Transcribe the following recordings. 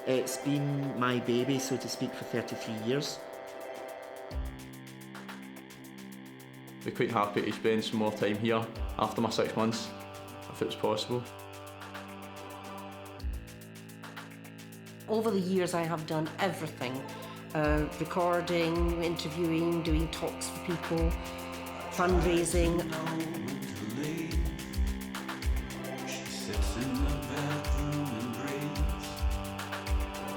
It's been my baby, so to speak, for 33 years. I'd be quite happy to spend some more time here after my 6 months, if it's possible. Over the years I have done everything. Recording, interviewing, doing talks for people, fundraising. She sits in the bedroom and breathes.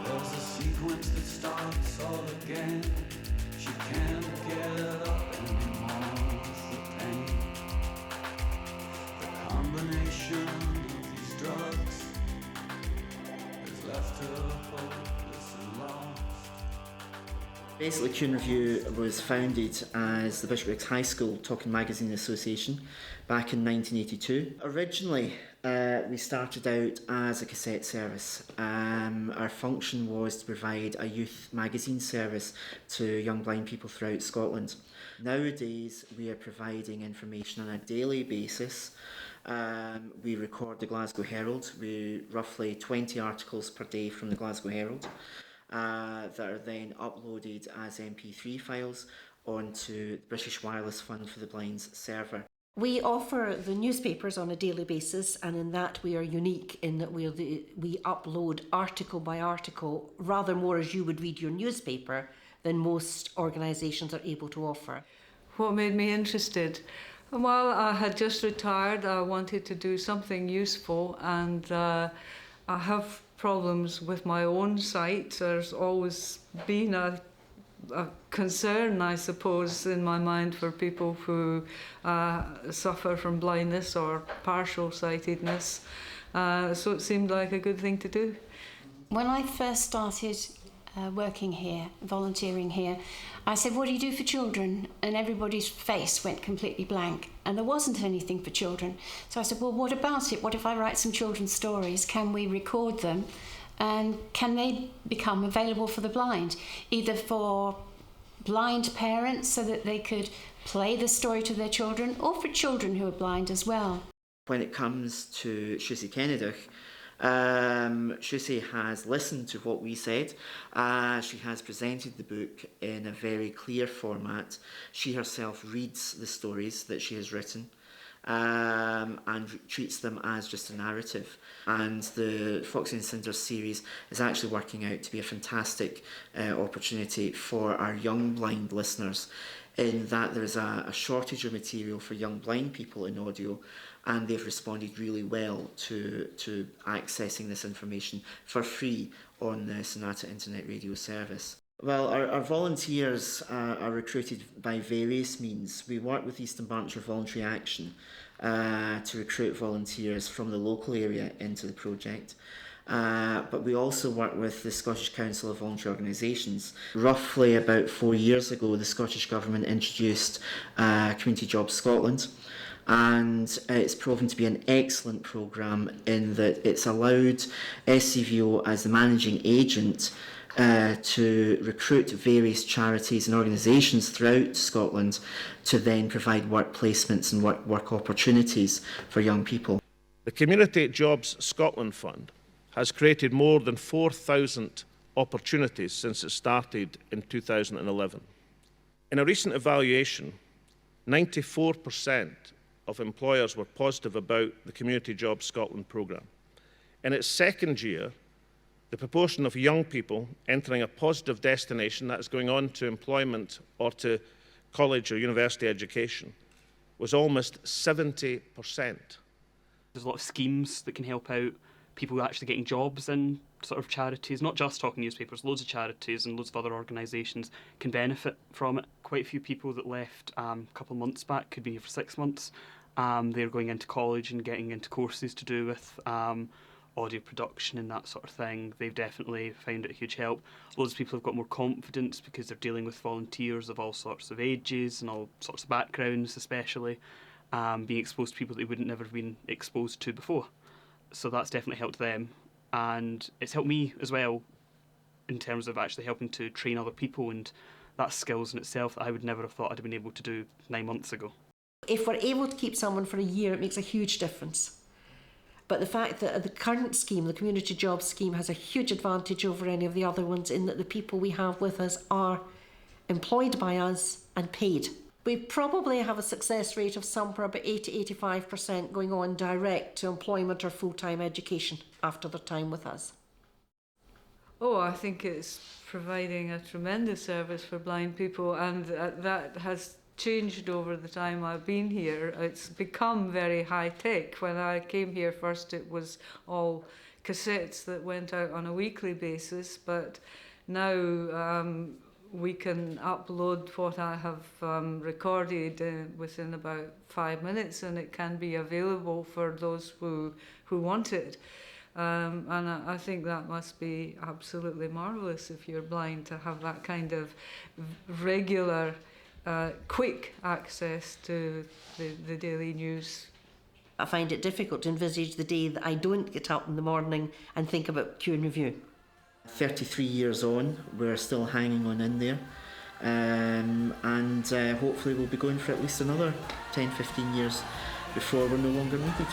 There's a sequence that starts all again. She can't get up anymore with the pain. The combination of these drugs has left her hopeless and lost. Basically, Tune Review was founded as the Bishopbriggs High School Talking Magazine Association back in 1982. Originally, we started out as a cassette service. Our function was to provide a youth magazine service to young blind people throughout Scotland. Nowadays, we are providing information on a daily basis. We record the Glasgow Herald, roughly 20 articles per day from the Glasgow Herald. That are then uploaded as MP3 files onto the British Wireless Fund for the Blind's server. We offer the newspapers on a daily basis, and in that we are unique in that we upload article by article, rather more as you would read your newspaper than most organisations are able to offer. What made me interested? Well, I had just retired. I wanted to do something useful, and I have problems with my own sight. There's always been a concern, I suppose, in my mind for people who suffer from blindness or partial sightedness. So it seemed like a good thing to do. When I first started working here, volunteering here, I said, what do you do for children? And everybody's face went completely blank, and there wasn't anything for children. So I said, well, what about it? What if I write some children's stories? Can we record them? And can they become available for the blind? Either for blind parents so that they could play the story to their children, or for children who are blind as well. When it comes to Siouxsie Kennedy, Siouxsie has listened to what we said. She has presented the book in a very clear format. She herself reads the stories that she has written and treats them as just a narrative. And the Foxy and Cinders series is actually working out to be a fantastic opportunity for our young blind listeners, in that there is a shortage of material for young blind people in audio, and they've responded really well to accessing this information for free on the Sonata Internet Radio service. Well, our volunteers are recruited by various means. We work with East Dunbartonshire Voluntary Action to recruit volunteers from the local area into the project. But we also work with the Scottish Council of Voluntary Organisations. Roughly about 4 years ago, the Scottish Government introduced Community Jobs Scotland, and it's proven to be an excellent programme in that it's allowed SCVO as the managing agent to recruit various charities and organisations throughout Scotland to then provide work placements and work opportunities for young people. The Community Jobs Scotland Fund has created more than 4,000 opportunities since it started in 2011. In a recent evaluation, 94% of employers were positive about the Community Jobs Scotland programme. In its second year, the proportion of young people entering a positive destination, that is going on to employment or to college or university education, was almost 70%. There's a lot of schemes that can help out people actually getting jobs in sort of charities, not just talking newspapers, loads of charities and loads of other organisations can benefit from it. Quite a few people that left a couple of months back, could be here for 6 months. They're going into college and getting into courses to do with audio production and that sort of thing. They've definitely found it a huge help. Loads of people have got more confidence because they're dealing with volunteers of all sorts of ages and all sorts of backgrounds, especially being exposed to people that they wouldn't never have been exposed to before. So that's definitely helped them, and it's helped me as well in terms of actually helping to train other people, and that's skills in itself that I would never have thought I'd have been able to do 9 months ago. If we're able to keep someone for a year, it makes a huge difference. But the fact that the current scheme, the community jobs scheme, has a huge advantage over any of the other ones in that the people we have with us are employed by us and paid. We probably have a success rate of somewhere about 80-85% going on direct to employment or full-time education after their time with us. Oh, I think it's providing a tremendous service for blind people, and that has changed over the time I've been here. It's become very high-tech. When I came here first, it was all cassettes that went out on a weekly basis, but now we can upload what I have recorded within about 5 minutes, and it can be available for those who want it. And I think that must be absolutely marvellous if you're blind, to have that kind of regular, quick access to the daily news. I find it difficult to envisage the day that I don't get up in the morning and think about Q and Review. 33 years on, we're still hanging on in there, and hopefully we'll be going for at least another 10-15 years before we're no longer needed.